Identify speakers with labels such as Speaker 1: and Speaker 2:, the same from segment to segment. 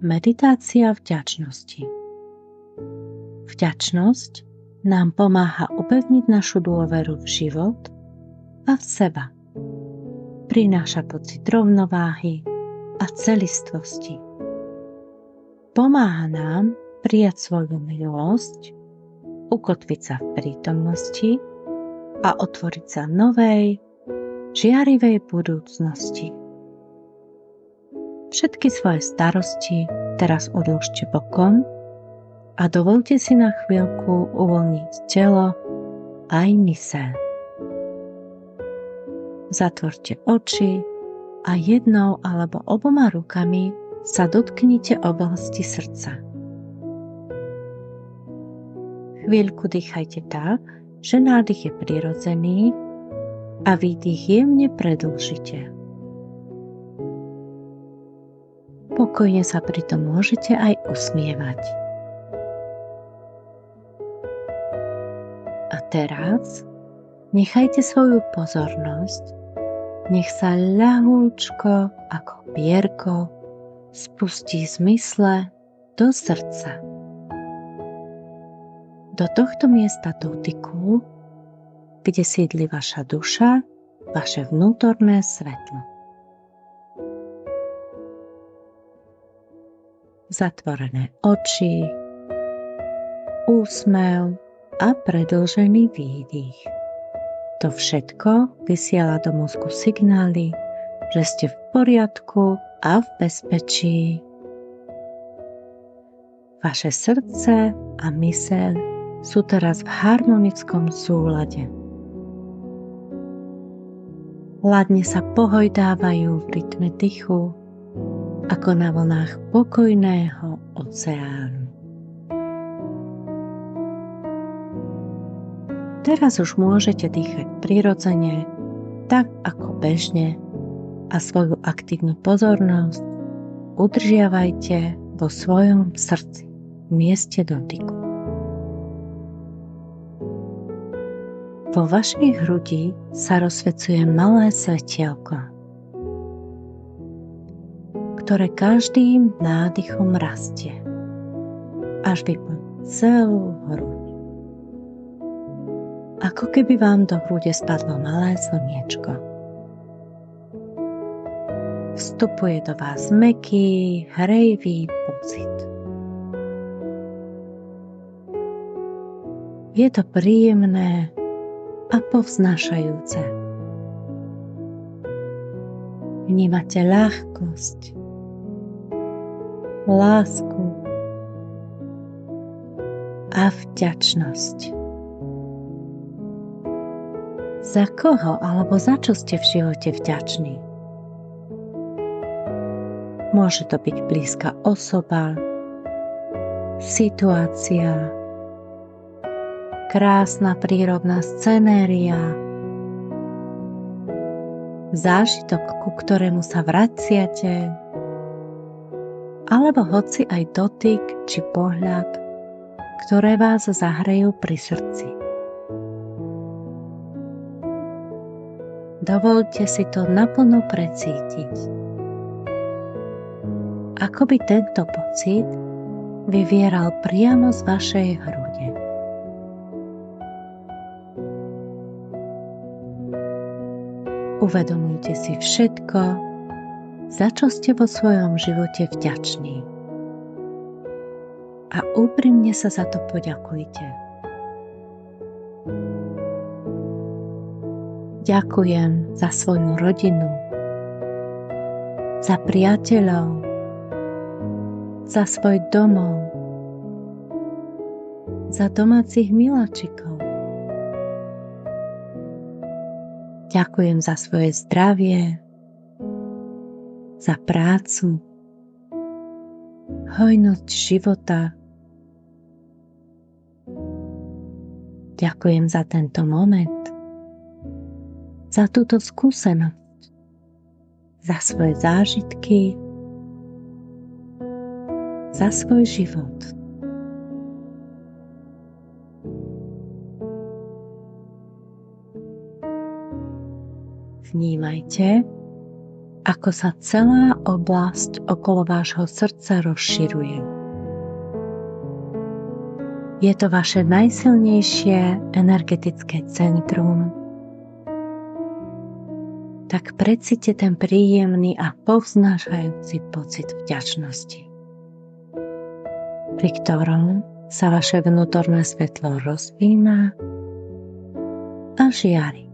Speaker 1: Meditácia vďačnosti. Vďačnosť nám pomáha upevniť našu dôveru v život a v seba. Prináša pocit rovnováhy a celistvosti. Pomáha nám prijať svoju minulosť, ukotviť sa v prítomnosti a otvoriť sa novej, žiarivej budúcnosti. Všetky svoje starosti teraz odložte bokom a dovoľte si na chvíľku uvoľniť telo aj myseľ. Zatvorte oči a jednou alebo oboma rukami sa dotknite oblasti srdca. Chvíľku dýchajte tak, že nádych je prirodzený a výdych jemne predĺžite. Pokojne sa pritom môžete aj usmievať. A teraz nechajte svoju pozornosť, nech sa ľahúčko ako pierko spustí z mysle do srdca. Do tohto miesta dotyku, kde sídli vaša duša, vaše vnútorné svetlo. Zatvorené oči, úsmev a predĺžený výdych. To všetko vysiela do mozgu signály, že ste v poriadku a v bezpečí. Vaše srdce a myseľ sú teraz v harmonickom súlade. Ladne sa pohojdávajú v rytme dychu, ako na vlnách pokojného oceánu. Teraz už môžete dýchať prirodzene, tak ako bežne, a svoju aktívnu pozornosť udržiavajte vo svojom srdci, v mieste dotyku. Vo vašej hrudi sa rozsvecuje malé svetielko, ktoré každým nádychom rastie, až vyplní celú hruď. Ako keby vám do hrude spadlo malé slniečko. Vstupuje do vás mäkký, hrejvý pocit. Je to príjemné a povznášajúce. Vnímate ľahkosť, lásku a vďačnosť. Za koho alebo za čo ste v živote vďační? Môže to byť blízka osoba, situácia, krásna prírodná scenéria, zážitok, ku ktorému sa vraciate, alebo hoci aj dotyk či pohľad, ktoré vás zahrejú pri srdci. Dovoľte si to naplno precítiť. Ako by tento pocit vyvieral priamo z vašej hrude. Uvedomujte si všetko, za čo ste vo svojom živote vďační. A úprimne sa za to poďakujte. Ďakujem za svoju rodinu, za priateľov, za svoj domov, za domácich miláčikov. Ďakujem za svoje zdravie, za prácu, hojnosť života. Ďakujem za tento moment, za túto skúsenosť, za svoje zážitky, za svoj život. Vnímajte, ako sa celá oblasť okolo vášho srdca rozširuje. Je to vaše najsilnejšie energetické centrum. Tak precíte ten príjemný a povznášajúci pocit vďačnosti, pri ktorom sa vaše vnútorné svetlo rozvíma a žiari.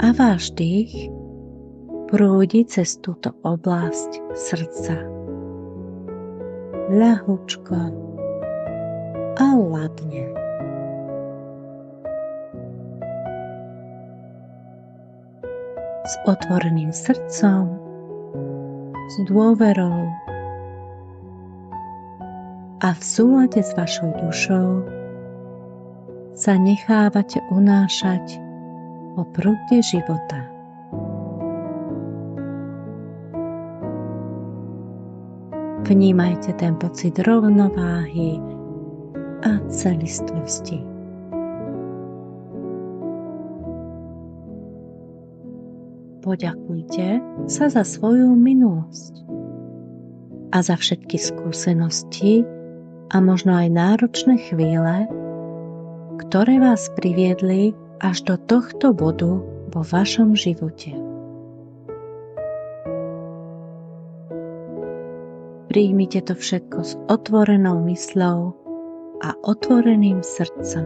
Speaker 1: A váš dých prúdi cez túto oblasť srdca ľahučko a ladne. S otvoreným srdcom, s dôverou a v súlade s vašou dušou sa nechávate unášať po prúde života. Vnímajte ten pocit rovnováhy a celistvosti. Poďakujte sa za svoju minulosť a za všetky skúsenosti a možno aj náročné chvíle, ktoré vás priviedli až do tohto bodu vo vašom živote. Príjmite to všetko s otvorenou mysľou a otvoreným srdcom.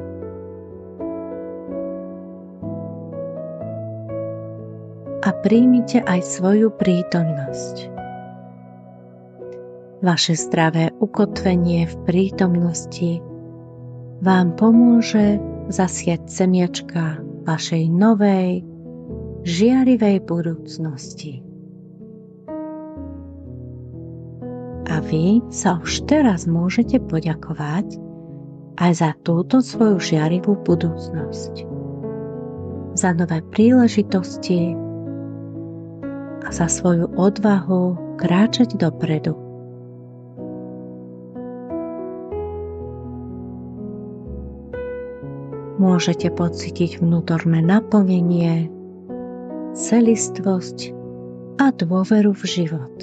Speaker 1: A príjmite aj svoju prítomnosť. Vaše zdravé ukotvenie v prítomnosti vám pomôže zasiať semiačka vašej novej, žiarivej budúcnosti. A vy sa už teraz môžete poďakovať aj za túto svoju žiarivú budúcnosť, za nové príležitosti a za svoju odvahu kráčať dopredu. Môžete pocítiť vnútorné naplnenie, celistvosť a dôveru v život.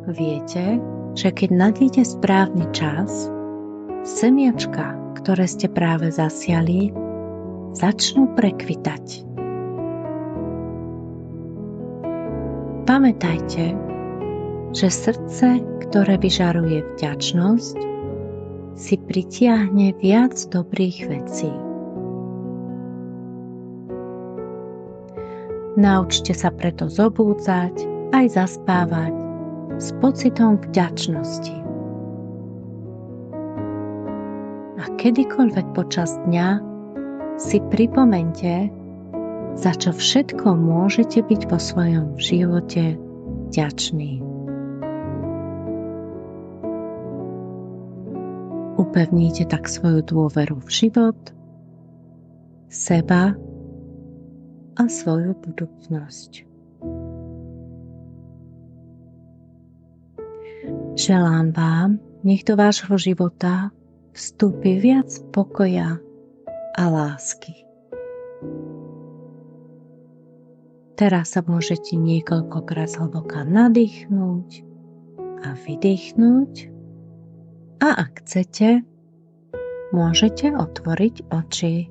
Speaker 1: Viete, že keď nadíde správny čas, semiačka, ktoré ste práve zasiali, začnú prekvitať. Pamätajte, že srdce, ktoré vyžaruje vďačnosť, si pritiahne viac dobrých vecí. Naučte sa preto zobúdzať aj zaspávať s pocitom vďačnosti. A kedykoľvek počas dňa si pripomeňte, za čo všetko môžete byť vo svojom živote vďační. Upevníte tak svoju dôveru v život, seba a svoju budúcnosť. Želám vám, nech do vášho života vstúpi viac pokoja a lásky. Teraz sa môžete niekoľkokrát zhlboka nadýchnúť a vydýchnúť. A ak chcete, môžete otvoriť oči.